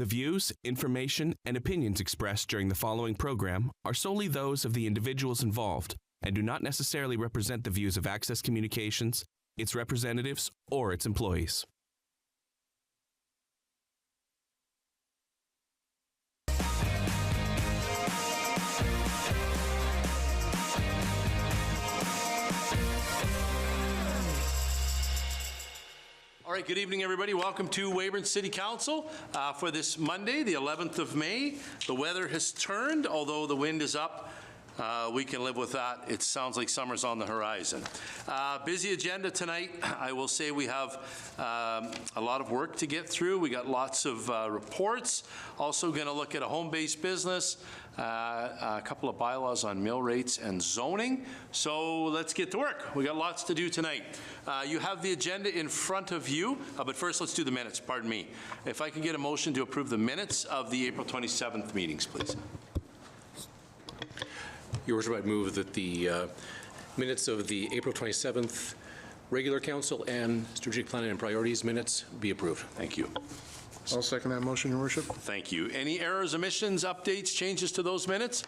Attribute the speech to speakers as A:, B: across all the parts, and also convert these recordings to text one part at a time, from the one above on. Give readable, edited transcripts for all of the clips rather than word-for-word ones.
A: The views, information, and opinions expressed during the following program are solely those of the individuals involved and do not necessarily represent the views of Access Communications, its representatives, or its employees.
B: All right, good evening, everybody. Welcome to Weyburn City Council for this Monday, the 11th of May. The weather has turned, although the wind is up. We can live with that. It sounds like summer's on the horizon. Busy agenda tonight. I will say we have a lot of work to get through. We got lots of reports. Also going to look at a home-based business, a couple of bylaws on mill rates and zoning. So let's get to work. We got lots to do tonight. You have the agenda in front of you, but first let's do the minutes, pardon me. If I can get a motion to approve the minutes of the April 27th meetings, please.
C: Your Worship, I move that the minutes of the April 27th regular council and strategic planning and priorities minutes be approved.
B: Thank you.
D: I'll second that motion, Your Worship.
B: Thank you. Any errors, omissions, updates, changes to those minutes?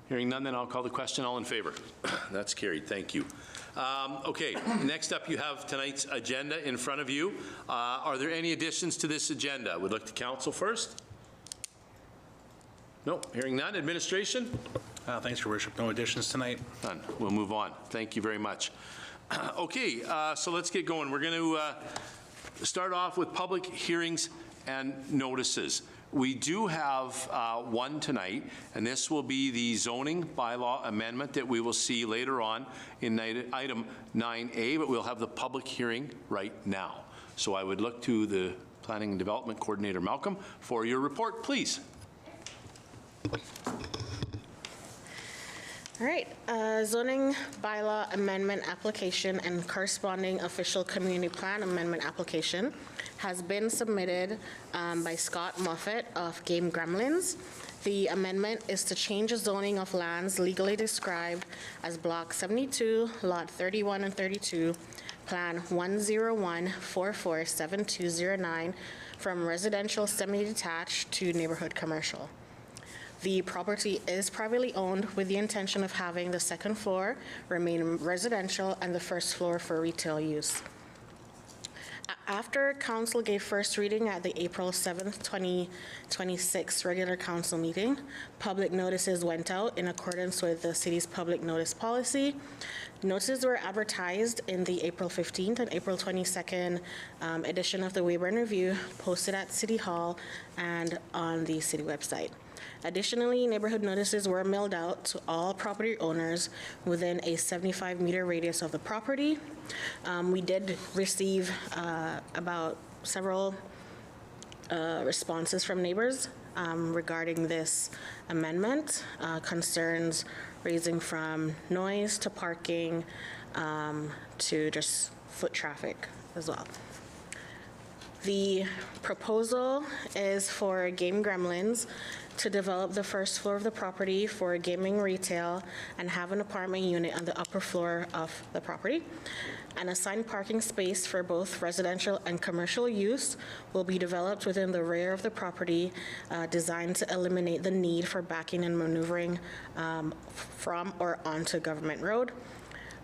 B: Hearing none, then I'll call the question. All in favor? That's carried. Thank you. Okay, next up you have tonight's agenda in front of you. Are there any additions to this agenda? We'd look to council first. No, hearing none. Administration?
E: Thanks, Your Worship. No additions tonight.
B: None. We'll move on. Thank you very much. Okay, so let's get going. We're going to start off with public hearings and notices. We do have one tonight, and this will be the zoning bylaw amendment that we will see later on in item 9A, but we'll have the public hearing right now. So I would look to the Planning and Development Coordinator, Malcolm, for your report, please.
F: All right, zoning bylaw amendment application and corresponding official community plan amendment application has been submitted by Scott Moffett of Game Gremlins. The amendment is to change the zoning of lands legally described as Block 72, Lot 31 and 32, Plan 101447209 from residential semi-detached to neighborhood commercial. The property is privately owned with the intention of having the second floor remain residential and the first floor for retail use. After council gave first reading at the April 7th, 2026 regular council meeting, public notices went out in accordance with the city's public notice policy. Notices were advertised in the April 15th and April 22nd edition of the Weyburn Review, posted at City Hall and on the city website. Additionally, neighborhood notices were mailed out to all property owners within a 75-meter radius of the property. We did receive about several responses from neighbors regarding this amendment, concerns raising from noise to parking to just foot traffic as well. The proposal is for Game Gremlins to develop the first floor of the property for gaming retail and have an apartment unit on the upper floor of the property. An assigned parking space for both residential and commercial use will be developed within the rear of the property, designed to eliminate the need for backing and maneuvering from or onto Government Road.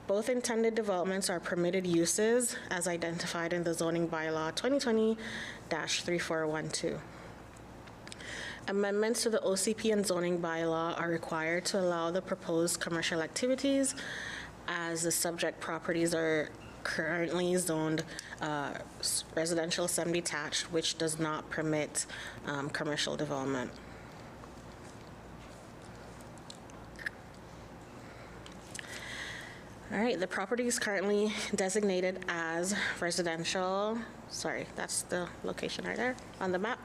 F: Both intended developments are permitted uses as identified in the zoning bylaw 2020-3412. Amendments to the OCP and zoning bylaw are required to allow the proposed commercial activities as the subject properties are currently zoned residential semi-detached, which does not permit commercial development. All right, the property is currently designated as residential. Sorry, that's the location right there on the map.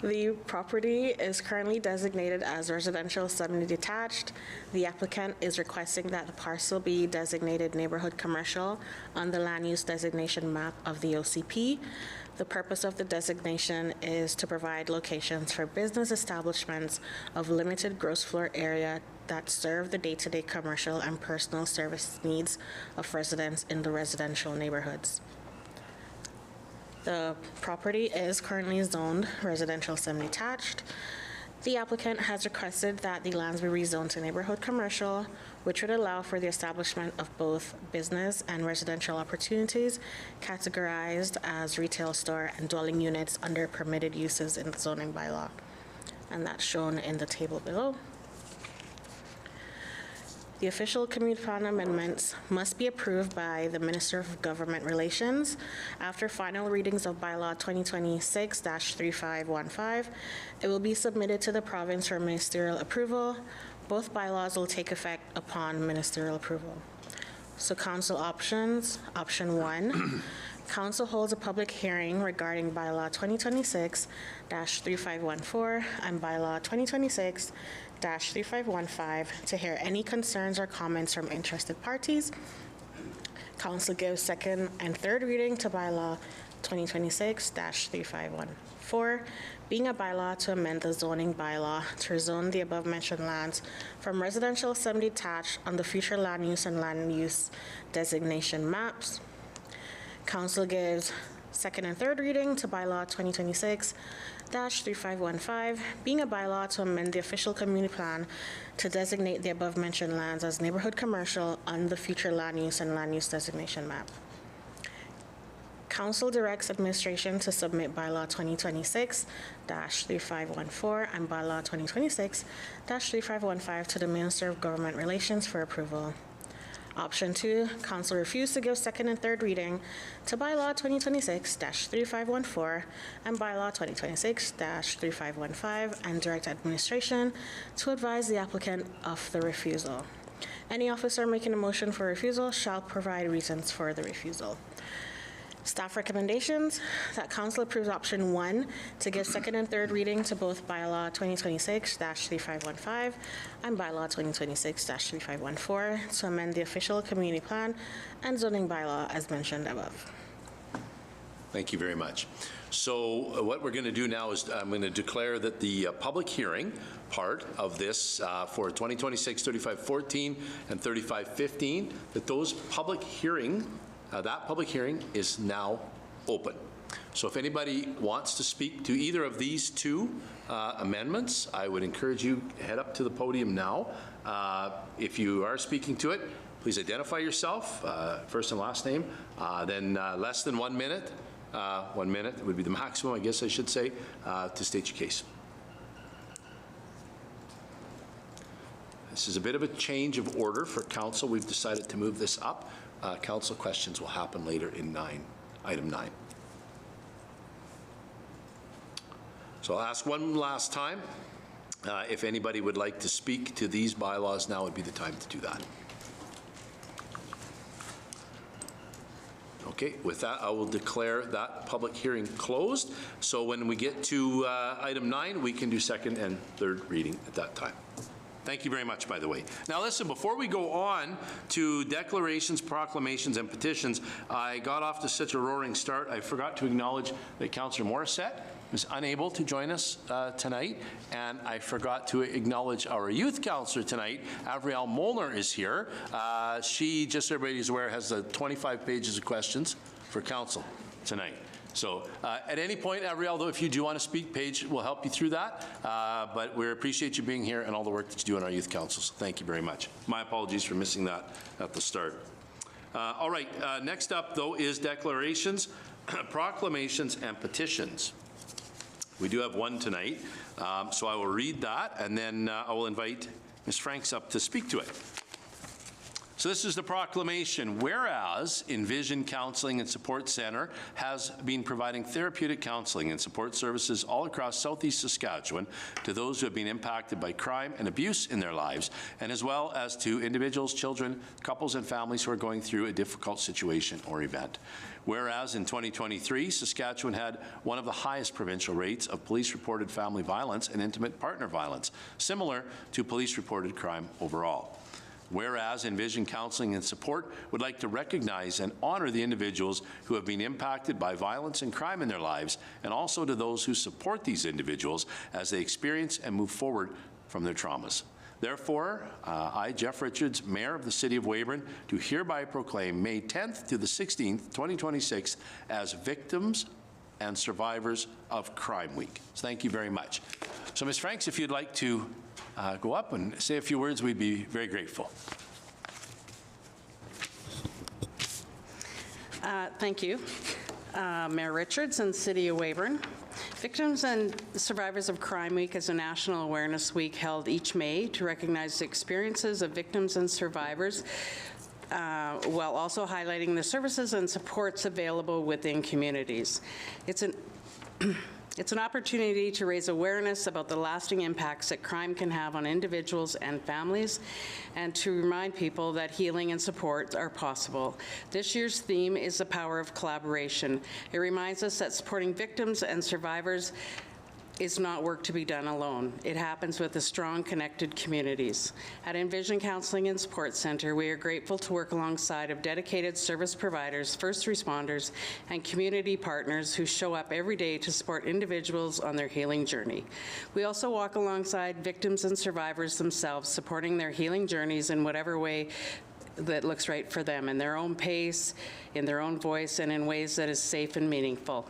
F: The property is currently designated as residential semi-detached. The applicant is requesting that the parcel be designated neighborhood commercial on the land use designation map of the OCP. The purpose of the designation is to provide locations for business establishments of limited gross floor area that serve the day-to-day commercial and personal service needs of residents in the residential neighborhoods. The property is currently zoned residential semi-detached. The applicant has requested that the lands be rezoned to neighborhood commercial, which would allow for the establishment of both business and residential opportunities categorized as retail store and dwelling units under permitted uses in the zoning bylaw. And that's shown in the table below. The official community plan amendments must be approved by the Minister of Government Relations after final readings of bylaw 2026-3515. It will be submitted to the province for ministerial approval. Both bylaws will take effect upon ministerial approval. So council options, option 1, council holds a public hearing regarding bylaw 2026-3514 and bylaw 2026-3515 to hear any concerns or comments from interested parties. Council gives second and third reading to bylaw 2026-3514, being a bylaw to amend the zoning bylaw to rezone the above-mentioned lands from residential semi-detached on the future land use and land use designation maps. Council gives second and third reading to bylaw 2026-3515, being a bylaw to amend the official community plan to designate the above-mentioned lands as neighborhood commercial on the future land use and land use designation map. Council directs administration to submit bylaw 2026-3514 and bylaw 2026-3515 to the Minister of Government Relations for approval. Option 2, council refused to give second and third reading to bylaw 2026-3514 and bylaw 2026-3515 and direct administration to advise the applicant of the refusal. Any officer making a motion for refusal shall provide reasons for the refusal. Staff recommendations that council approves option 1 to give second and third reading to both bylaw 2026-3515 and bylaw 2026-3514 to amend the official community plan and zoning bylaw as mentioned above.
B: Thank you very much. So what we're going to do now is I'm going to declare that the public hearing part of this for 2026-3514 and 3515, that those public hearing that public hearing is now open. So if anybody wants to speak to either of these two amendments, I would encourage you to head up to the podium now. If you are speaking to it, please identify yourself, first and last name, then less than 1 minute. 1 minute would be the maximum, I guess I should say, to state your case. This is a bit of a change of order for council. We've decided to move this up. Council questions will happen later in item 9. So I'll ask one last time. If anybody would like to speak to these bylaws, now would be the time to do that. Okay, with that, I will declare that public hearing closed. So when we get to item 9, we can do second and third reading at that time. Thank you very much, by the way. Now listen, before we go on to declarations, proclamations, and petitions, I got off to such a roaring start, I forgot to acknowledge that Councillor Morissette is unable to join us tonight, and I forgot to acknowledge our youth councillor tonight. Avriel Molnar is here. She, just so everybody is aware, has 25 pages of questions for council tonight. So at any point, Avriel, though, if you do want to speak, Paige will help you through that. But we appreciate you being here and all the work that you do in our youth council. So thank you very much. My apologies for missing that at the start. All right, next up, though, is declarations, proclamations, and petitions. We do have one tonight, so I will read that, and then I will invite Ms. Franks up to speak to it. So this is the proclamation. Whereas Envision Counseling and Support Center has been providing therapeutic counseling and support services all across southeast Saskatchewan to those who have been impacted by crime and abuse in their lives, and as well as to individuals, children, couples, and families who are going through a difficult situation or event. Whereas in 2023, Saskatchewan had one of the highest provincial rates of police-reported family violence and intimate partner violence, similar to police-reported crime overall. Whereas Envision Counseling and Support would like to recognize and honor the individuals who have been impacted by violence and crime in their lives, and also to those who support these individuals as they experience and move forward from their traumas. Therefore, I, Jeff Richards, Mayor of the City of Weyburn, do hereby proclaim May 10th to the 16th, 2026 as Victims and Survivors of Crime Week. So thank you very much. So Ms. Franks, if you'd like to go up and say a few words, we'd be very grateful.
G: Thank you. Mayor Richards and City of Weyburn. Victims and Survivors of Crime Week is a national awareness week held each May to recognize the experiences of victims and survivors while also highlighting the services and supports available within communities. It's an opportunity to raise awareness about the lasting impacts that crime can have on individuals and families, and to remind people that healing and support are possible. This year's theme is the power of collaboration. It reminds us that supporting victims and survivors is not work to be done alone. It happens with the strong, connected communities. At Envision Counseling and Support Center, we are grateful to work alongside of dedicated service providers, first responders, and community partners who show up every day to support individuals on their healing journey. We also walk alongside victims and survivors themselves, supporting their healing journeys in whatever way that looks right for them, in their own pace, in their own voice, and in ways that is safe and meaningful.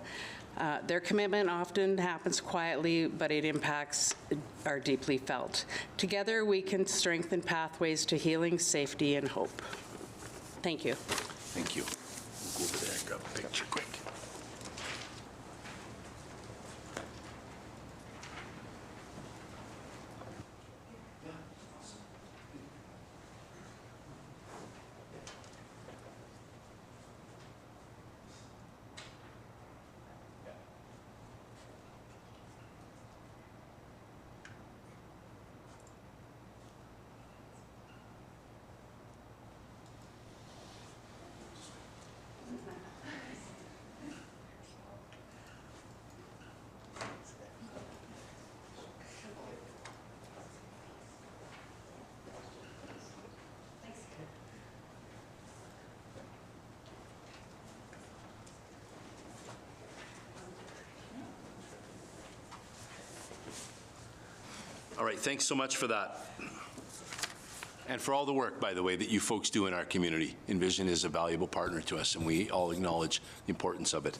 G: Their commitment often happens quietly, but its impacts are deeply felt. Together, we can strengthen pathways to healing, safety, and hope. Thank you.
B: Thank you. We'll go over there and grab a picture quick. All right, thanks so much for that. And for all the work, by the way, that you folks do in our community. Envision is a valuable partner to us, and we all acknowledge the importance of it.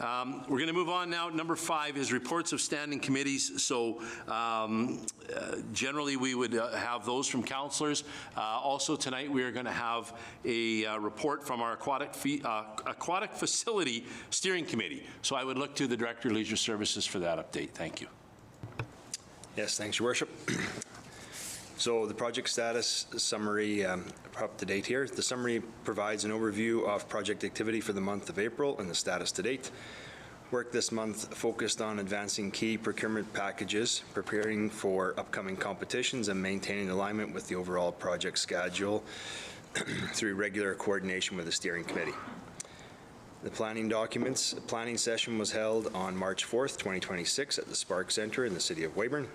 B: We're going to move on now. Number 5 is reports of standing committees. So generally, we would have those from councillors. Also tonight, we are going to have a report from our aquatic facility steering committee. So I would look to the Director of Leisure Services for that update. Thank you.
H: Yes, thanks, Your Worship. So the project status summary, up to date here. The summary provides an overview of project activity for the month of April and the status to date. Work this month focused on advancing key procurement packages, preparing for upcoming competitions, and maintaining alignment with the overall project schedule through regular coordination with the steering committee. The planning session was held on March 4th, 2026 at the Spark Centre in the City of Weyburn.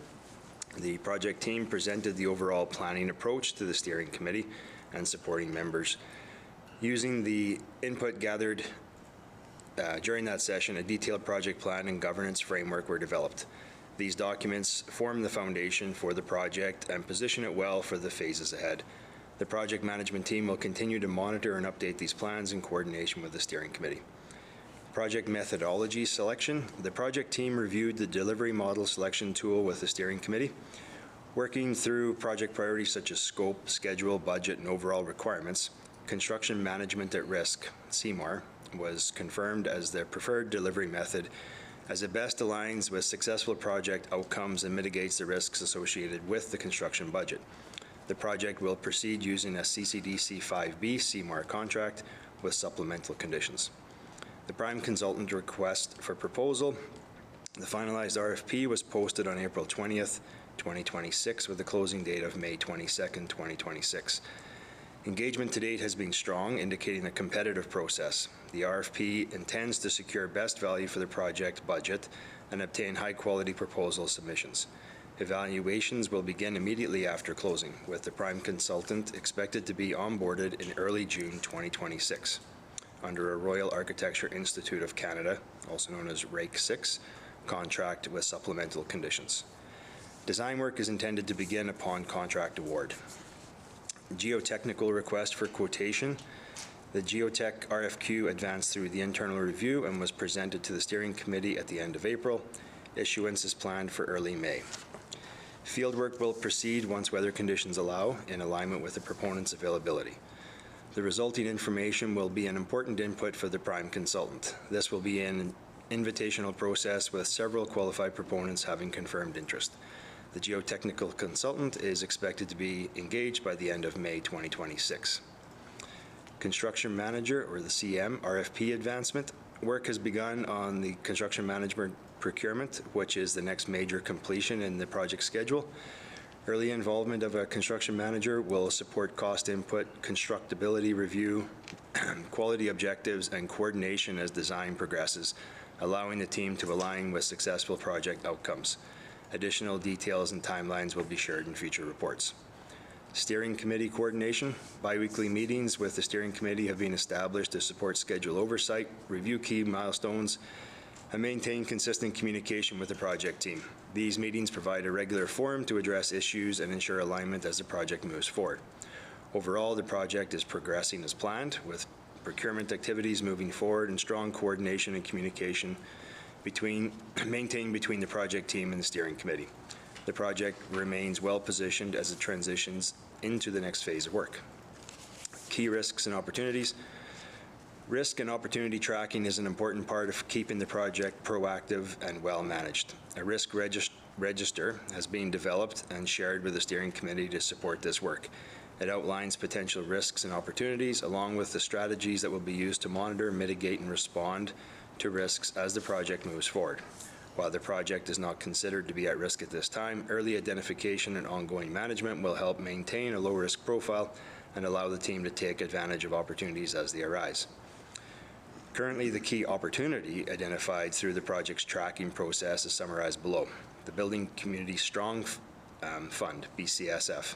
H: The project team presented the overall planning approach to the steering committee and supporting members. Using the input gathered during that session, a detailed project plan and governance framework were developed. These documents form the foundation for the project and position it well for the phases ahead. The project management team will continue to monitor and update these plans in coordination with the steering committee. Project methodology selection. The project team reviewed the delivery model selection tool with the steering committee. Working through project priorities such as scope, schedule, budget, and overall requirements, construction management at risk, CMAR, was confirmed as their preferred delivery method, as it best aligns with successful project outcomes and mitigates the risks associated with the construction budget. The project will proceed using a CCDC 5B CMAR contract with supplemental conditions. The prime consultant request for proposal. The finalized RFP was posted on April 20th, 2026 with a closing date of May 22nd, 2026. Engagement to date has been strong, indicating a competitive process. The RFP intends to secure best value for the project budget and obtain high-quality proposal submissions. Evaluations will begin immediately after closing, with the prime consultant expected to be onboarded in early June 2026 under a Royal Architecture Institute of Canada, also known as RAIC 6, contract with supplemental conditions. Design work is intended to begin upon contract award. Geotechnical request for quotation. The geotech RFQ advanced through the internal review and was presented to the steering committee at the end of April. Issuance is planned for early May. Fieldwork will proceed once weather conditions allow, in alignment with the proponent's availability. The resulting information will be an important input for the prime consultant. This will be an invitational process with several qualified proponents having confirmed interest. The geotechnical consultant is expected to be engaged by the end of May 2026. Construction manager, or the CM, RFP advancement. Work has begun on the construction management procurement, which is the next major completion in the project schedule. Early involvement of a construction manager will support cost input, constructability review, quality objectives, and coordination as design progresses, allowing the team to align with successful project outcomes. Additional details and timelines will be shared in future reports. Steering committee coordination. Biweekly meetings with the steering committee have been established to support schedule oversight, review key milestones, and maintain consistent communication with the project team. These meetings provide a regular forum to address issues and ensure alignment as the project moves forward. Overall, the project is progressing as planned, with procurement activities moving forward and strong coordination and communication maintained between the project team and the steering committee. The project remains well positioned as it transitions into the next phase of work. Key risks and opportunities. Risk and opportunity tracking is an important part of keeping the project proactive and well managed. A risk register has been developed and shared with the steering committee to support this work. It outlines potential risks and opportunities, along with the strategies that will be used to monitor, mitigate, and respond to risks as the project moves forward. While the project is not considered to be at risk at this time, early identification and ongoing management will help maintain a low-risk profile and allow the team to take advantage of opportunities as they arise. Currently, the key opportunity identified through the project's tracking process is summarized below. The Building Community Strong Fund, BCSF.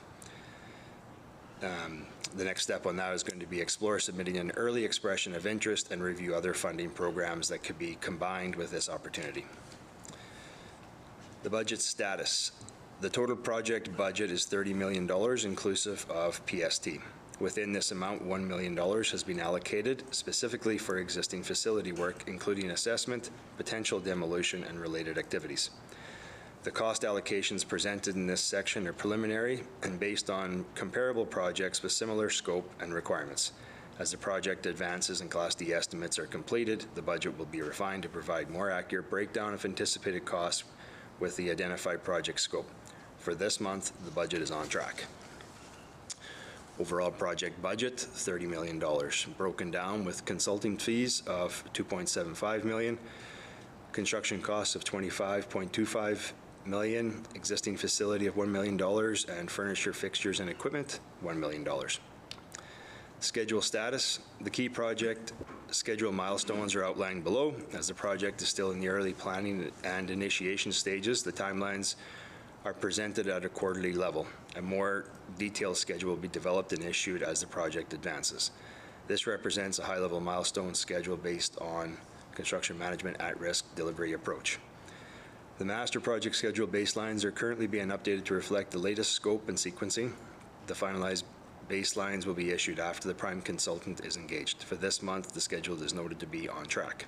H: The next step on that is going to be explore submitting an early expression of interest and review other funding programs that could be combined with this opportunity. The budget status. The total project budget is $30 million inclusive of PST. Within this amount, $1 million has been allocated specifically for existing facility work, including assessment, potential demolition, and related activities. The cost allocations presented in this section are preliminary and based on comparable projects with similar scope and requirements. As the project advances and Class D estimates are completed, the budget will be refined to provide more accurate breakdown of anticipated costs with the identified project scope. For this month, the budget is on track. Overall project budget, $30 million, broken down with consulting fees of $2.75 million, construction costs of $25.25 million, existing facility of $1 million, and furniture, fixtures, and equipment, $1 million. Schedule status. The key project schedule milestones are outlined below. As the project is still in the early planning and initiation stages, the timelines are presented at a quarterly level. A more detailed schedule will be developed and issued as the project advances. This represents a high-level milestone schedule based on construction management at-risk delivery approach. The master project schedule baselines are currently being updated to reflect the latest scope and sequencing. The finalized baselines will be issued after the prime consultant is engaged. For this month, the schedule is noted to be on track.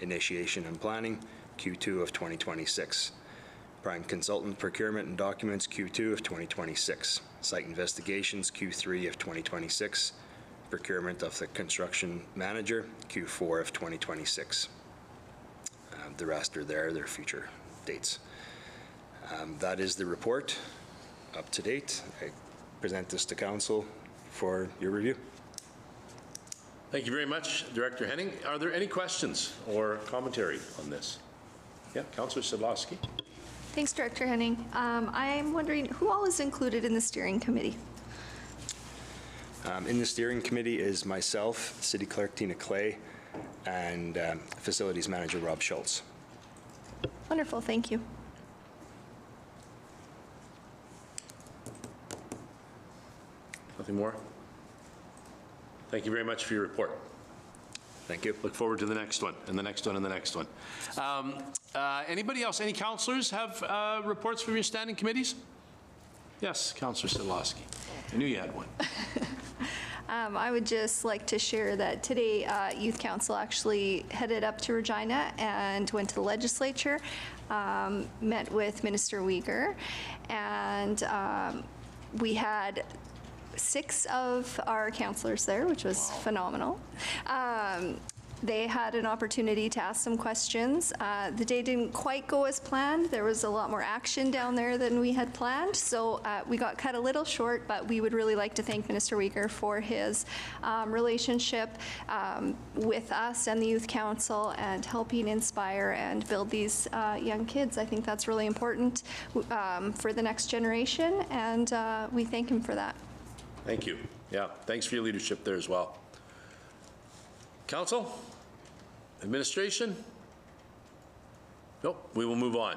H: Initiation and planning, Q2 of 2026. Prime consultant procurement and documents, Q2 of 2026. Site investigations, Q3 of 2026. Procurement of the construction manager, Q4 of 2026. The rest are there, their future dates. That is the report, up to date. I present this to council for your review.
B: Thank you very much, Director Henning. Are there any questions or commentary on this? Yeah, Councillor Sadlowski.
I: Thanks, Director Henning. I'm wondering who all is included in the steering committee?
H: In the steering committee is myself, City Clerk Tina Clay, and Facilities Manager Rob Schultz.
I: Wonderful, thank you.
B: Nothing more? Thank you very much for your report.
H: Thank you.
B: Look forward to the next one, and the next one, and the next one. Anybody else, any councillors have reports from your standing committees? Yes, Councillor Sadlowski. I knew you had one.
I: I would just like to share that today Youth Council actually headed up to Regina and went to the legislature, met with Minister Weyburn, and we had 6 of our councillors there, which was phenomenal. They had an opportunity to ask some questions. The day didn't quite go as planned. There was a lot more action down there than we had planned, so we got cut a little short, but we would really like to thank Minister Weyburn for his relationship with us and the Youth Council and helping inspire and build these young kids. I think that's really important for the next generation, and we thank him for that.
B: Thank you. Yeah, thanks for your leadership there as well. Council? Administration? Nope, we will move on.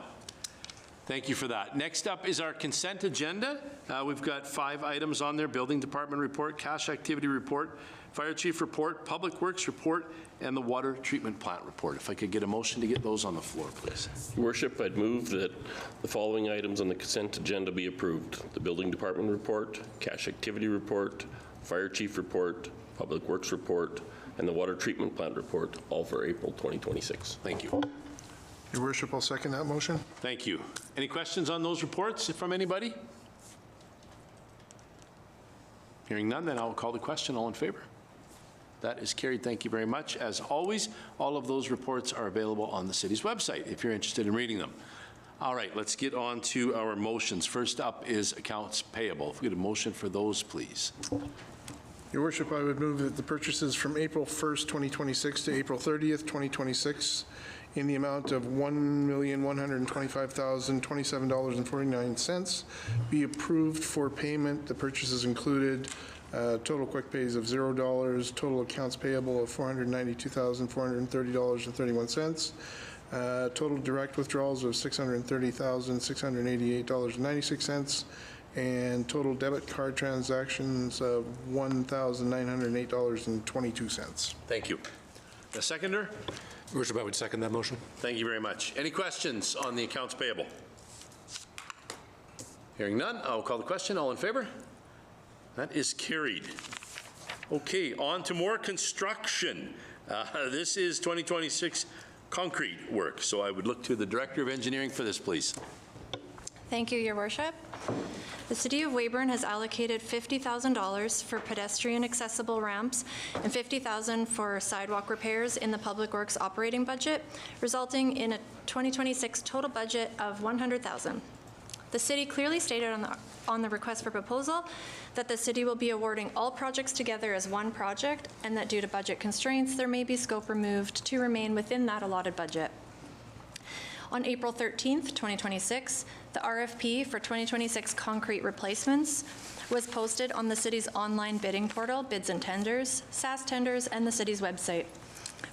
B: Thank you for that. Next up is our consent agenda. We've got 5 items on there: Building Department report, Cash Activity report, Fire Chief report, Public Works report, and the Water Treatment Plant report. If I could get a motion to get those on the floor, please.
J: Your Worship, I'd move that the following items on the consent agenda be approved: the Building Department report, Cash Activity report, Fire Chief report, Public Works report, and the Water Treatment Plant report, all for April 2026.
B: Thank you.
D: Your Worship, I'll second that motion.
B: Thank you. Any questions on those reports from anybody? Hearing none, then I'll call the question. All in favor? That is carried. Thank you very much. As always, all of those reports are available on the city's website if you're interested in reading them. All right, let's get on to our motions. First up is accounts payable. If we get a motion for those, please.
D: Your Worship, I would move that the purchases from April 1st, 2026 to April 30th, 2026 in the amount of $1,125,027.49 be approved for payment. The purchases included total quick pays of $0, total accounts payable of $492,430.31, total direct withdrawals of $630,688.96, and total debit card transactions of $1,908.22.
B: Thank you. The seconder?
C: Your Worship, I would second that motion.
B: Thank you very much. Any questions on the accounts payable? Hearing none, I'll call the question. All in favor? That is carried. Okay, on to more construction. This is 2026 concrete work, so I would look to the Director of Engineering for this, please.
K: Thank you, Your Worship. The City of Weyburn has allocated $50,000 for pedestrian accessible ramps and $50,000 for sidewalk repairs in the Public Works operating budget, resulting in a 2026 total budget of $100,000. The city clearly stated on the request for proposal that the city will be awarding all projects together as one project, and that due to budget constraints, there may be scope removed to remain within that allotted budget. On April 13th, 2026, the RFP for 2026 concrete replacements was posted on the city's online bidding portal, Bids and Tenders, SAS Tenders, and the city's website.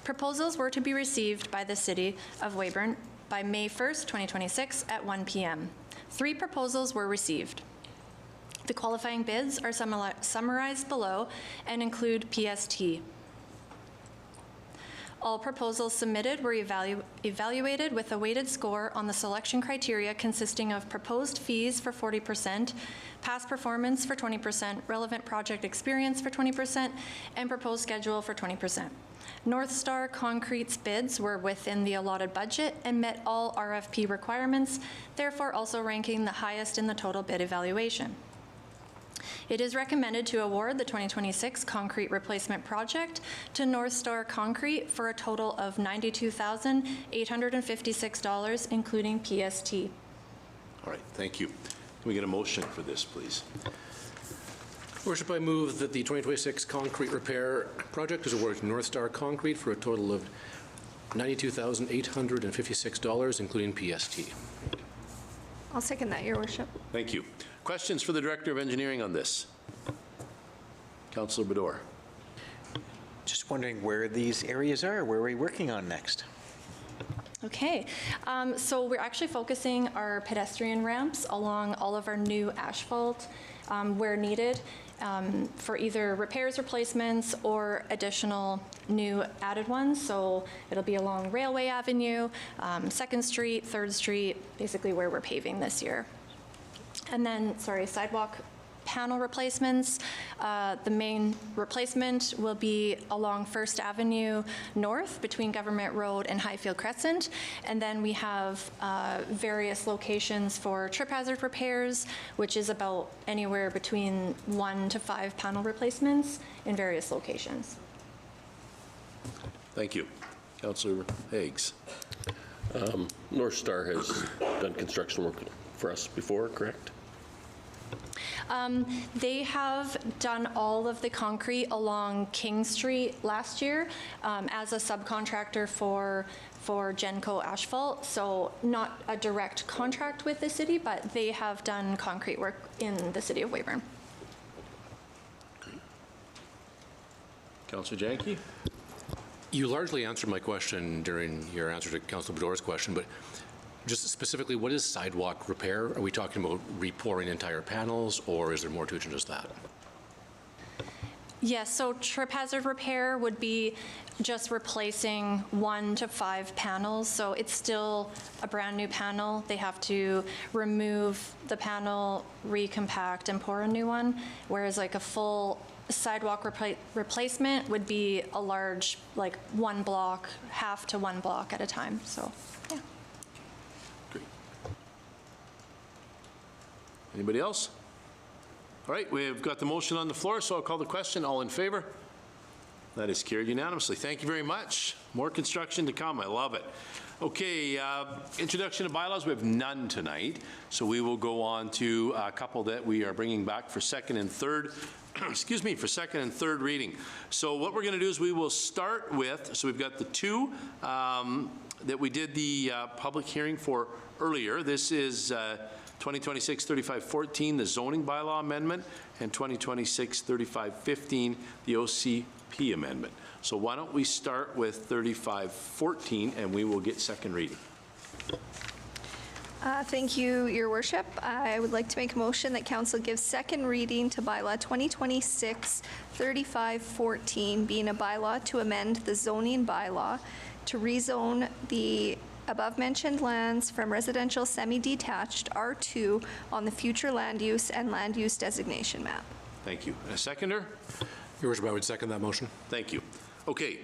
K: Proposals were to be received by the City of Weyburn by May 1st, 2026 at 1 p.m. 3 proposals were received. The qualifying bids are summarized below and include PST. All proposals submitted were evaluated with a weighted score on the selection criteria consisting of proposed fees for 40%, past performance for 20%, relevant project experience for 20%, and proposed schedule for 20%. North Star Concrete's bids were within the allotted budget and met all RFP requirements, therefore also ranking the highest in the total bid evaluation. It is recommended to award the 2026 concrete replacement project to North Star Concrete for a total of $92,856, including PST.
B: All right, thank you. Can we get a motion for this, please?
C: Worship, I move that the 2026 concrete repair project is awarded to North Star Concrete for a total of $92,856, including PST.
I: I'll second that, Your Worship.
B: Thank you. Questions for the Director of Engineering on this? Councillor Bador.
L: Just wondering where these areas are. Where are we working on next?
K: Okay, so we're actually focusing our pedestrian ramps along all of our new asphalt where needed for either repairs, replacements, or additional new added ones. So it'll be along Railway Avenue, 2nd Street, 3rd Street, basically where we're paving this year. And then, sorry, sidewalk panel replacements. The main replacement will be along First Avenue North between Government Road and Highfield Crescent. And then we have various locations for trip hazard repairs, which is about anywhere between 1 to 5 panel replacements in various locations.
B: Thank you. Councillor Higgs.
J: North Star has done construction work for us before, correct?
K: They have done all of the concrete along King Street last year as a subcontractor for Genco Asphalt. So not a direct contract with the city, but they have done concrete work in the city of Weyburn.
B: Councillor Janke.
C: You largely answered my question during your answer to Councillor Bedore's question, but just specifically, what is sidewalk repair? Are we talking about repouring entire panels, or is there more to it than just that?
K: Yes, so trip hazard repair would be just replacing 1 to 5 panels. So it's still a brand new panel. They have to remove the panel, recompact, and pour a new one, whereas like a full sidewalk replacement would be a large, like 1 block, half to 1 block at a time. So, yeah.
B: Great. Anybody else? All right, we've got the motion on the floor, so I'll call the question. All in favor? That is carried unanimously. Thank you very much. More construction to come. I love it. Okay, introduction of bylaws. We have none tonight, so we will go on to a couple that we are bringing back for second and third. Excuse me, for second and third reading. So what we're going to do is we will start with, so we've got the two that we did the public hearing for earlier. This is 2026-3514, the zoning bylaw amendment, and 2026-3515, the OCP amendment. So why don't we start with 3514 and we will get second reading.
I: Thank you, Your Worship. I would like to make a motion that Council gives second reading to bylaw 2026-3514, being a bylaw to amend the zoning bylaw to rezone the above-mentioned lands from residential semi-detached R2 on the future land use and land use designation map.
B: Thank you. A seconder?
C: Your Worship, I would second that motion.
B: Thank you. Okay,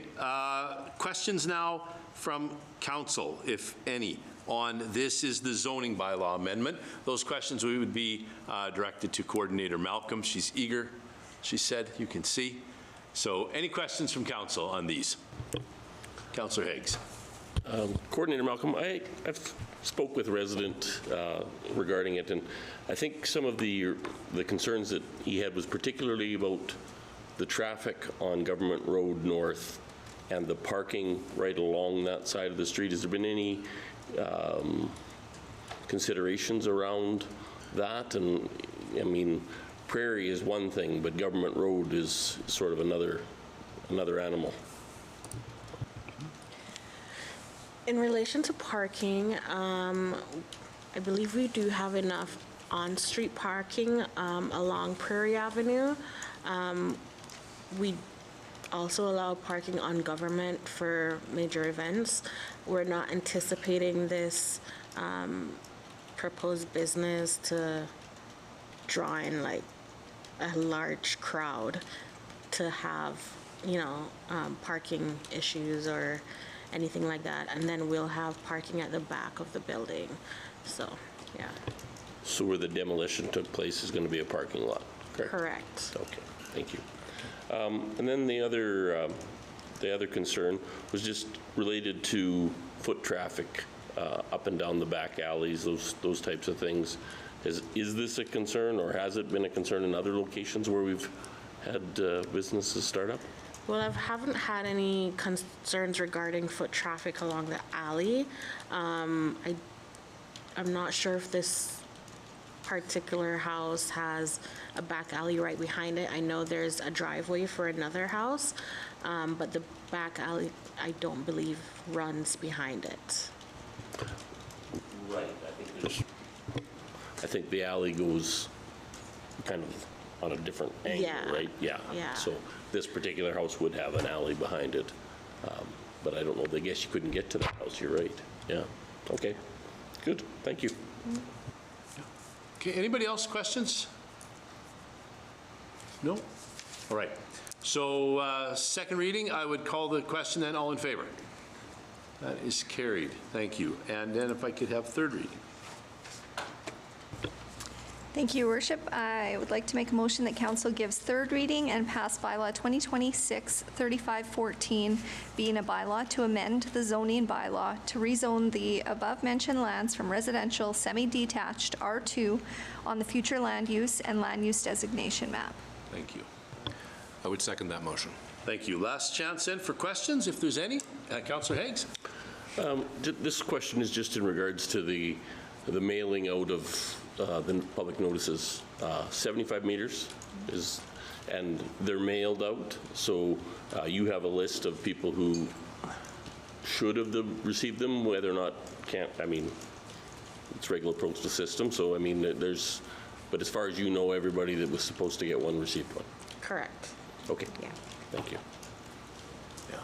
B: questions now from Council, if any, on this is the zoning bylaw amendment. Those questions we would be directed to Coordinator Malcolm. She's eager, she said, you can see. So any questions from Council on these? Councillor Higgs.
J: Coordinator Malcolm, I've spoke with a resident regarding it, and I think some of the concerns that he had was particularly about the traffic on Government Road North and the parking right along that side of the street. Has there been any considerations around that? And I mean, Prairie is one thing, but Government Road is sort of another animal.
F: In relation to parking, I believe we do have enough on-street parking along Prairie Avenue. We also allow parking on Government for major events. We're not anticipating this proposed business to draw in like a large crowd to have, you know, parking issues or anything like that. And then we'll have parking at the back of the building. So, yeah.
J: So where the demolition took place is going to be a parking lot, correct?
F: Correct.
J: Okay, thank you. And then the other concern was just related to foot traffic up and down the back alleys, those types of things. Is this a concern, or has it been a concern in other locations where we've had businesses start up?
F: Well, I haven't had any concerns regarding foot traffic along the alley. I'm not sure if this particular house has a back alley right behind it. I know there's a driveway for another house, but the back alley, I don't believe, runs behind it.
J: Right. I think the alley goes kind of on a different angle,
F: Yeah.
J: right? Yeah.
F: Yeah.
J: So this particular house would have an alley behind it, but I don't know. I guess you couldn't get to the house. You're right. Yeah. Okay. Good. Thank you.
B: Okay, anybody else questions? No? All right. So second reading, I would call the question then. All in favor? That is carried. Thank you. And then if I could have third reading.
I: Thank you, Your Worship. I would like to make a motion that council gives third reading and pass bylaw 2026-3514, being a bylaw to amend the zoning bylaw to rezone the above-mentioned lands from residential semi-detached R2 on the future land use and land use designation map.
B: Thank you.
C: I would second that motion.
B: Thank you. Last chance then for questions, if there's any. Councillor Higgs.
J: This question is just in regards to the mailing out of the public notices. 75 meters is, and they're mailed out. So you have a list of people who should have received them, whether or not I mean, it's regular postal system. So I mean, but as far as you know, everybody that was supposed to get one received one.
F: Correct.
J: Okay.
F: Yeah.
J: Thank you.
B: Yeah.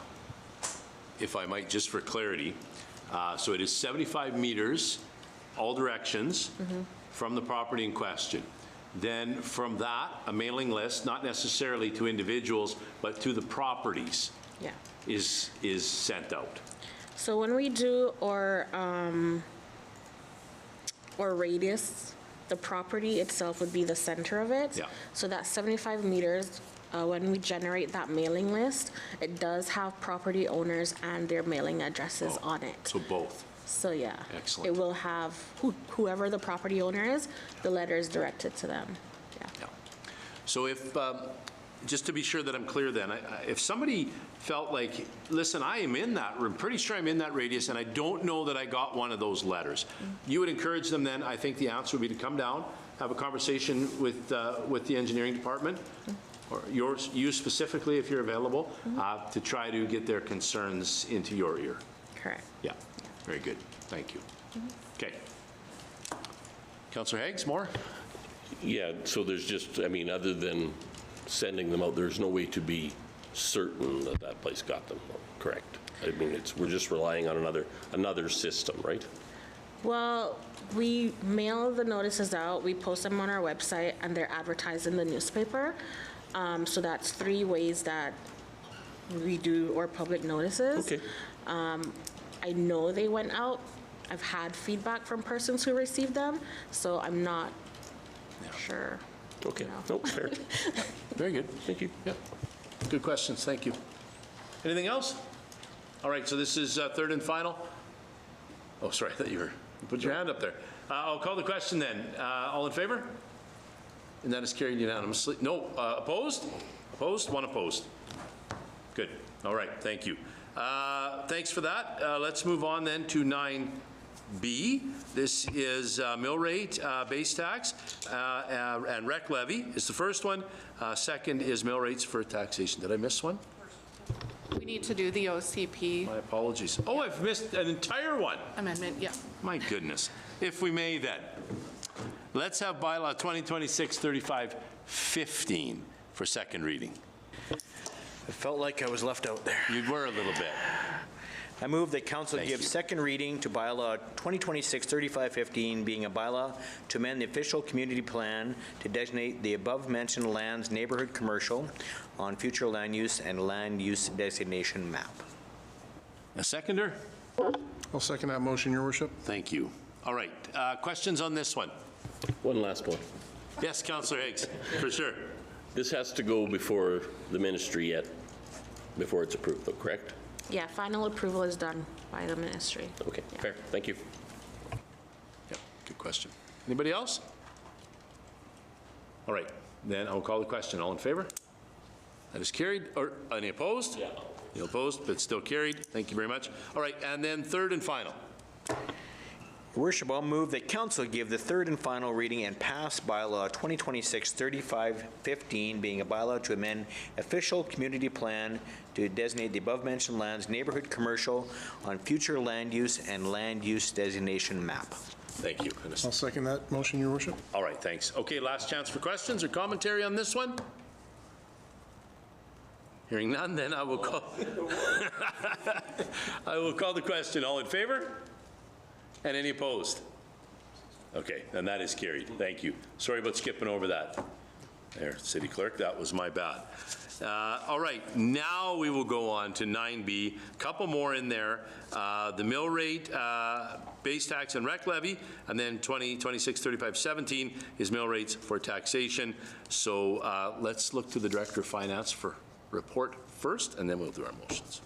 B: If I might, just for clarity, so it is 75 meters, all directions, from the property in question. Then from that, a mailing list, not necessarily to individuals, but to the properties,
F: Yeah.
B: is sent out.
F: So when we do our radius, the property itself would be the center of it.
B: Yeah.
F: So that 75 meters, when we generate that mailing list, it does have property owners and their mailing addresses on it.
B: So both.
F: So yeah.
B: Excellent.
F: It will have whoever the property owner is, the letter is directed to them. Yeah.
B: Yeah. So if, just to be sure that I'm clear then, if somebody felt like, listen, I am in that room, pretty sure I'm in that radius, and I don't know that I got one of those letters, you would encourage them then, I think the answer would be to come down, have a conversation with the engineering department, or you specifically if you're available, to try to get their concerns into your ear.
F: Correct.
B: Yeah. Very good. Thank you. Okay. Councillor Higgs, more?
J: Yeah, so there's just, I mean, other than sending them out, there's no way to be certain that that place got them, correct? I mean, we're just relying on another system, right?
F: Well, we mail the notices out, we post them on our website, and they're advertised in the newspaper. So that's 3 ways that we do our public notices.
J: Okay.
F: I know they went out. I've had feedback from persons who received them, so I'm not sure.
J: Okay,
F: you know.
J: nope, fair.
B: Very good. Thank you. Yeah. Good questions. Thank you. Anything else? All right, so this is third and final. Oh, sorry, I thought you put your hand up there. I'll call the question then. All in favor? And that is carried unanimously. No, opposed? Opposed? One opposed. Good. All right, thank you. Thanks for that. Let's move on then to 9B. This is mill rate, base tax, and rec levy is the first one. Second is mill rates for taxation. Did I miss one?
M: We need to do the OCP
B: My apologies. Oh, I've missed an entire one.
M: amendment, yeah.
B: My goodness. If we may then, let's have bylaw 2026-3515 for second reading.
L: I felt like I was left out there.
B: You were a little bit.
L: I move that council
B: Thank
L: give
B: you.
L: second reading to bylaw 2026-3515, being a bylaw to amend the official community plan to designate the above-mentioned lands neighborhood commercial on future land use and land use designation map.
B: A seconder?
D: I'll second that motion, Your Worship.
B: Thank you. All right. Questions on this one?
J: One last one.
B: Yes, Councillor Higgs, for sure.
J: This has to go before the ministry before it's approved, though, correct?
F: Yeah, final approval is done by the ministry.
J: Okay,
F: Yeah.
J: fair. Thank you.
B: Yeah, good question. Anybody else? All right, then I'll call the question. All in favor? That is carried. Or any opposed? Yeah. Any opposed, but still carried. Thank you very much. All right, and then third and final.
L: Your Worship, I'll move that council give the third and final reading and pass bylaw 2026-3515, being a bylaw to amend official community plan to designate the above-mentioned lands neighborhood commercial on future land use and land use designation map.
B: Thank you.
D: I'll second that motion, Your Worship.
B: All right, thanks. Okay, last chance for questions or commentary on this one? Hearing none, then I will call I will call the question. All in favor? And any opposed? Okay, then that is carried. Thank you. Sorry about skipping over that. There, City Clerk, that was my bad. All right, now we will go on to 9B. Couple more in there. The mill rate, base tax and rec levy, and then 2026-3517 is mill rates for taxation. So let's look to the Director of Finance for report first, and then we'll do our motions.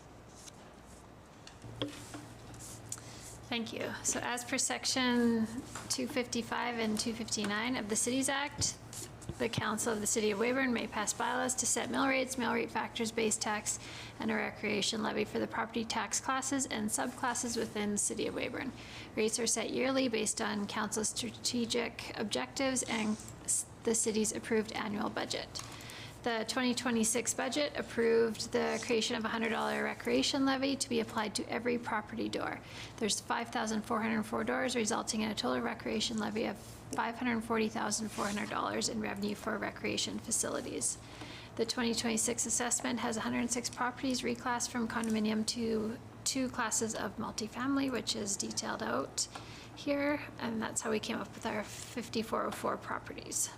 N: Thank you. So as per section 255 and 259 of the Cities Act, the Council of the City of Weyburn may pass bylaws to set mill rates, mill rate factors, base tax, and a recreation levy for the property tax classes and subclasses within the City of Weyburn. Rates are set yearly based on Council's strategic objectives and the city's approved annual budget. The 2026 budget approved the creation of a $100 recreation levy to be applied to every property door. There's 5,404 doors, resulting in a total recreation levy of $540,400 in revenue for recreation facilities. The 2026 assessment has 106 properties reclassed from condominium to 2 classes of multifamily, which is detailed out here, and that's how we came up with our 5,404 properties.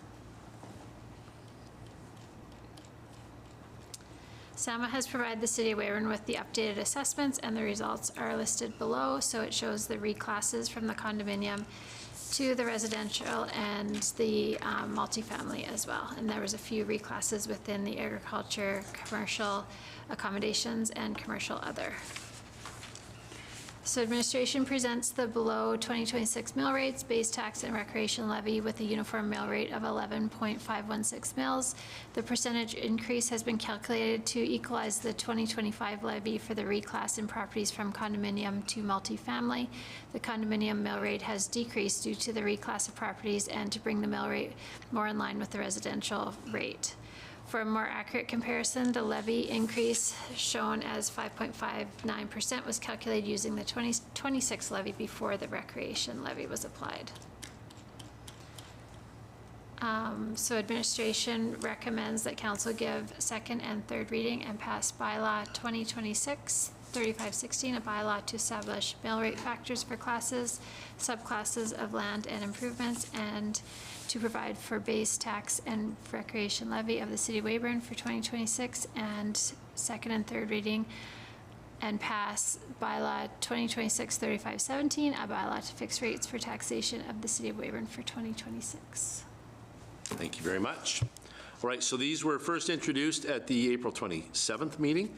N: SAMA has provided the City of Weyburn with the updated assessments, and the results are listed below. So it shows the reclasses from the condominium to the residential and the multifamily as well. And there was a few reclasses within the agriculture, commercial accommodations, and commercial other. So administration presents the below 2026 mill rates, base tax and recreation levy with a uniform mill rate of 11.516 mils. The percentage increase has been calculated to equalize the 2025 levy for the reclass in properties from condominium to multifamily. The condominium mill rate has decreased due to the reclass of properties and to bring the mill rate more in line with the residential rate. For a more accurate comparison, the levy increase shown as 5.59% was calculated using the 2026 levy before the recreation levy was applied. So administration recommends that council give second and third reading and pass bylaw 2026-3516, a bylaw to establish mill rate factors for classes, subclasses of land and improvements, and to provide for base tax and recreation levy of the City of Weyburn for 2026, and second and third reading and pass bylaw 2026-3517, a bylaw to fix rates for taxation of the City of Weyburn for 2026.
B: Thank you very much. All right, so these were first introduced at the April 27th meeting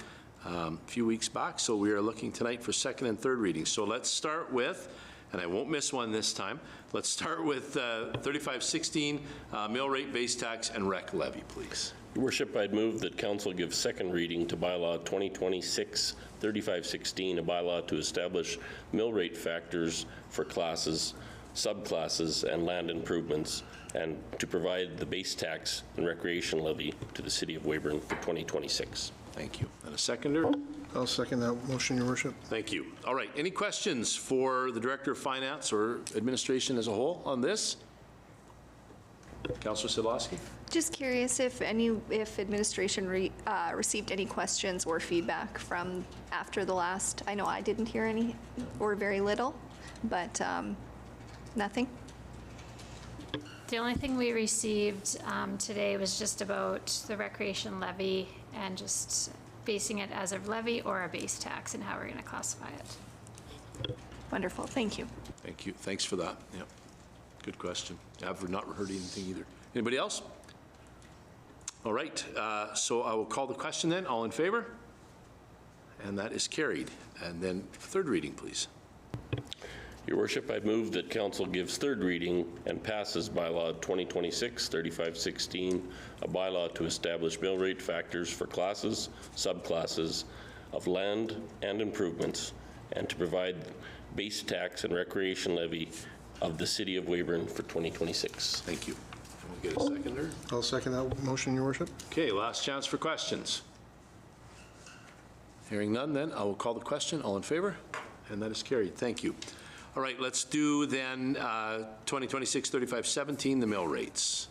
B: a few weeks back, so we are looking tonight for second and third readings. So let's start with, and I won't miss one this time, let's start with 3516, mill rate, base tax, and rec levy, please.
J: Your Worship, I'd move that council give second reading to bylaw 2026-3516, a bylaw to establish mill rate factors for classes, subclasses, and land improvements, and to provide the base tax and recreation levy to the City of Weyburn for 2026.
B: Thank you. And a seconder?
D: I'll second that motion, Your Worship.
B: Thank you. All right, any questions for the Director of Finance or administration as a whole on this? Councillor Sidlowski?
I: Just curious if administration received any questions or feedback from after the last, I know I didn't hear any or very little, but nothing?
N: The only thing we received today was just about the recreation levy and just basing it as a levy or a base tax and how we're going to classify it.
I: Wonderful, thank you.
B: Thank you. Thanks for that. Yep. Good question. I've not heard anything either. Anybody else? All right, so I will call the question then. All in favor? And that is carried. And then third reading, please.
J: Your Worship, I'd move that council gives third reading and passes bylaw 2026-3516, a bylaw to establish mill rate factors for classes, subclasses of land and improvements, and to provide base tax and recreation levy of the City of Weyburn for 2026.
B: Thank you. Can we get a seconder?
D: I'll second that motion, Your Worship.
B: Okay, last chance for questions. Hearing none, then I will call the question. All in favor? And that is carried. Thank you. All right, let's do then 2026-3517, the mill rates.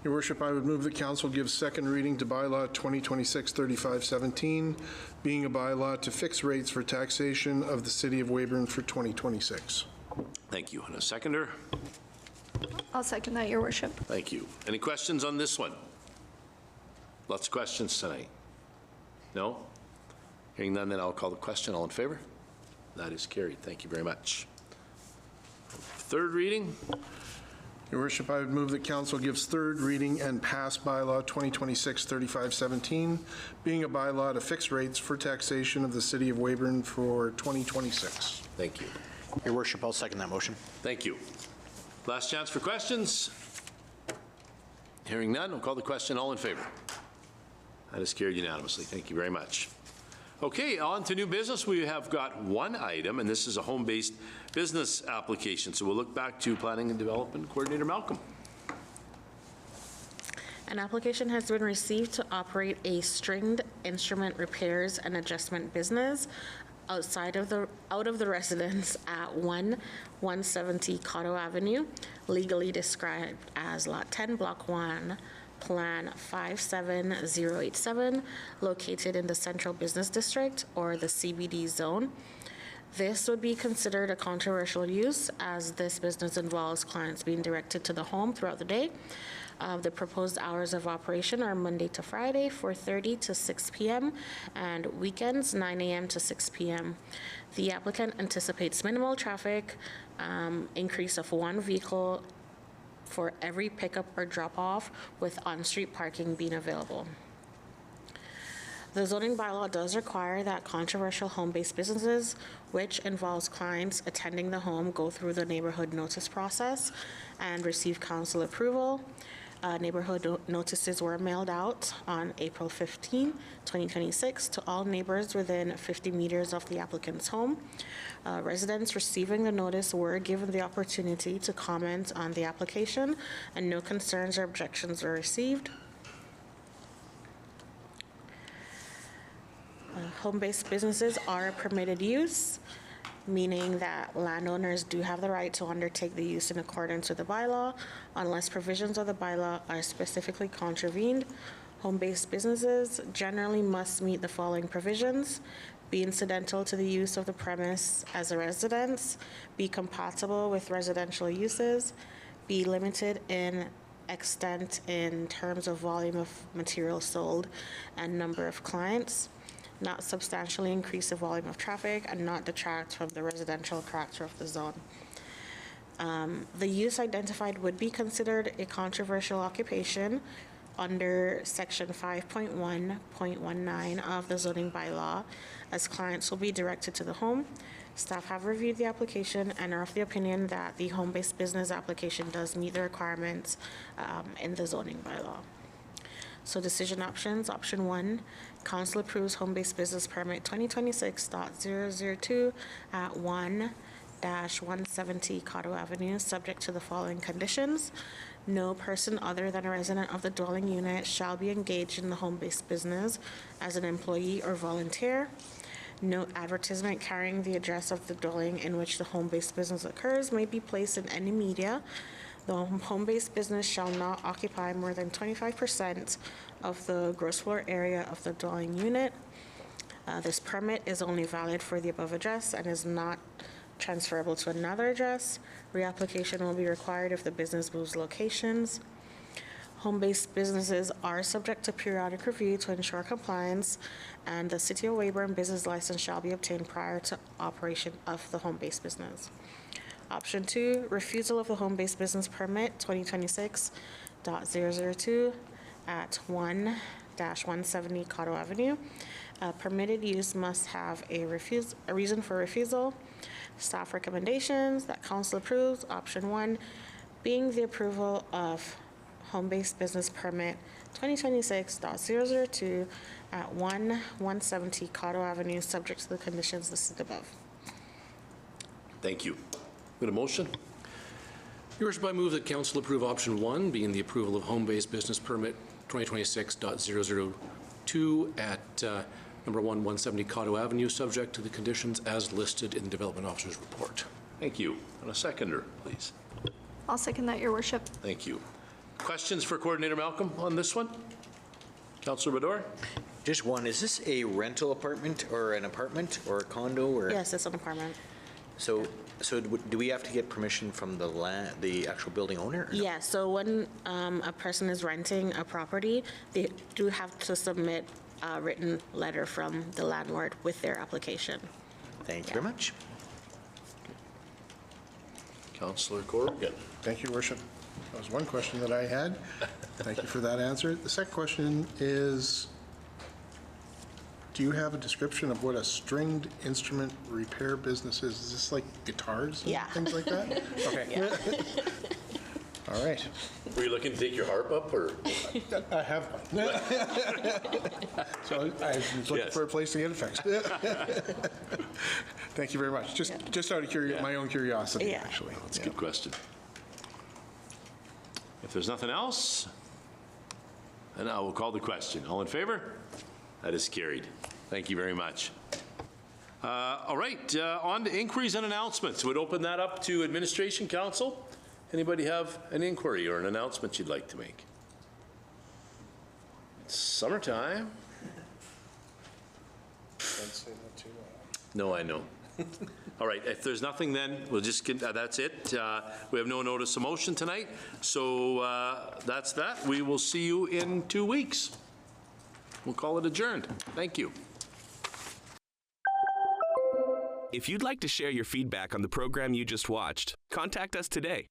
D: Your Worship, I would move that council give second reading to bylaw 2026-3517, being a bylaw to fix rates for taxation of the City of Weyburn for 2026.
B: Thank you. And a seconder?
I: I'll second that, Your Worship.
B: Thank you. Any questions on this one? Lots of questions tonight. No? Hearing none, then I'll call the question. All in favor? That is carried. Thank you very much. Third reading.
D: Your Worship, I would move that council gives third reading and pass bylaw 2026-3517, being a bylaw to fix rates for taxation of the city of Weyburn for 2026.
B: Thank you.
E: Your Worship, I'll second that motion.
B: Thank you. Last chance for questions. Hearing none, I'll call the question. All in favor? That is carried unanimously. Thank you very much. Okay, on to new business. We have got one item, and this is a home-based business application. So we'll look back to Planning and Development Coordinator Malcolm.
F: An application has been received to operate a stringed instrument repairs and adjustment business out of the residence at 170 Cotto Avenue, legally described as Lot 10, Block 1, Plan 57087, located in the Central Business District, or the CBD zone. This would be considered a controversial use, as this business involves clients being directed to the home throughout the day. The proposed hours of operation are Monday to Friday, 4:30 to 6 p.m., and weekends, 9 a.m. to 6 p.m. The applicant anticipates minimal traffic, increase of one vehicle for every pickup or drop-off, with on-street parking being available. The zoning bylaw does require that controversial home-based businesses, which involves clients attending the home, go through the neighborhood notice process and receive council approval. Neighborhood notices were mailed out on April 15, 2026 to all neighbors within 50 meters of the applicant's home. Residents receiving the notice were given the opportunity to comment on the application, and no concerns or objections were received. Home-based businesses are a permitted use, meaning that landowners do have the right to undertake the use in accordance with the bylaw unless provisions of the bylaw are specifically contravened. Home-based businesses generally must meet the following provisions: be incidental to the use of the premise as a residence, be compatible with residential uses, be limited in extent in terms of volume of material sold and number of clients, not substantially increase the volume of traffic, and not detract from the residential character of the zone. The use identified would be considered a controversial occupation under section 5.1.19 of the zoning bylaw, as clients will be directed to the home. Staff have reviewed the application and are of the opinion that the home-based business application does meet the requirements in the zoning bylaw. So decision options: option 1, council approves home-based business permit 2026.002 at 1-170 Cotto Avenue, subject to the following conditions. No person other than a resident of the dwelling unit shall be engaged in the home-based business as an employee or volunteer. No advertisement carrying the address of the dwelling in which the home-based business occurs may be placed in any media. The home-based business shall not occupy more than 25% of the gross floor area of the dwelling unit. This permit is only valid for the above address and is not transferable to another address. Reapplication will be required if the business moves locations. Home-based businesses are subject to periodic review to ensure compliance, and the City of Weyburn business license shall be obtained prior to operation of the home-based business. Option 2, refusal of the home-based business permit 2026.002 at 1-170 Cotto Avenue. Permitted use must have a reason for refusal. Staff recommendations that council approves: option 1 being the approval of home-based business permit 2026.002 at 1-170 Cotto Avenue, subject to the conditions listed above.
B: Thank you. Got a motion?
C: Your Worship, I move that council approve option 1, being the approval of home-based business permit 2026.002 at number 170 Cotto Avenue, subject to the conditions as listed in the Development Officer's report.
B: Thank you. And a seconder, please.
I: I'll second that, Your Worship.
B: Thank you. Questions for Coordinator Malcolm on this one? Councillor Bador?
L: Just one. Is this a rental apartment or an apartment or a condo? Or?
F: Yes, it's an apartment.
L: So do we have to get permission from the actual building owner? Or no?
F: Yeah, so when a person is renting a property, they do have to submit a written letter from the landlord with their application.
L: Thank you very much.
B: Councillor Corrigan.
D: Thank you, Worship. That was one question that I had. Thank you for that answer. The second question is, do you have a description of what a stringed instrument repair business is? Is this like guitars and things like that? Okay. All right.
B: Were you looking to take your harp up, or?
D: I have one. So I was looking for a place to get it fixed. Thank you very much. Just out of my own curiosity, actually.
B: That's a good question. If there's nothing else, then I will call the question. All in favor? That is carried. Thank you very much. All right, on to inquiries and announcements. Would open that up to Administration Council. Anybody have an inquiry or an announcement you'd like to make? It's summertime. No, I know. All right, if there's nothing, then we'll just get, that's it. We have no notice of motion tonight, so that's that. We will see you in 2 weeks. We'll call it adjourned. Thank you.
A: If you'd like to share your feedback on the program you just watched, contact us today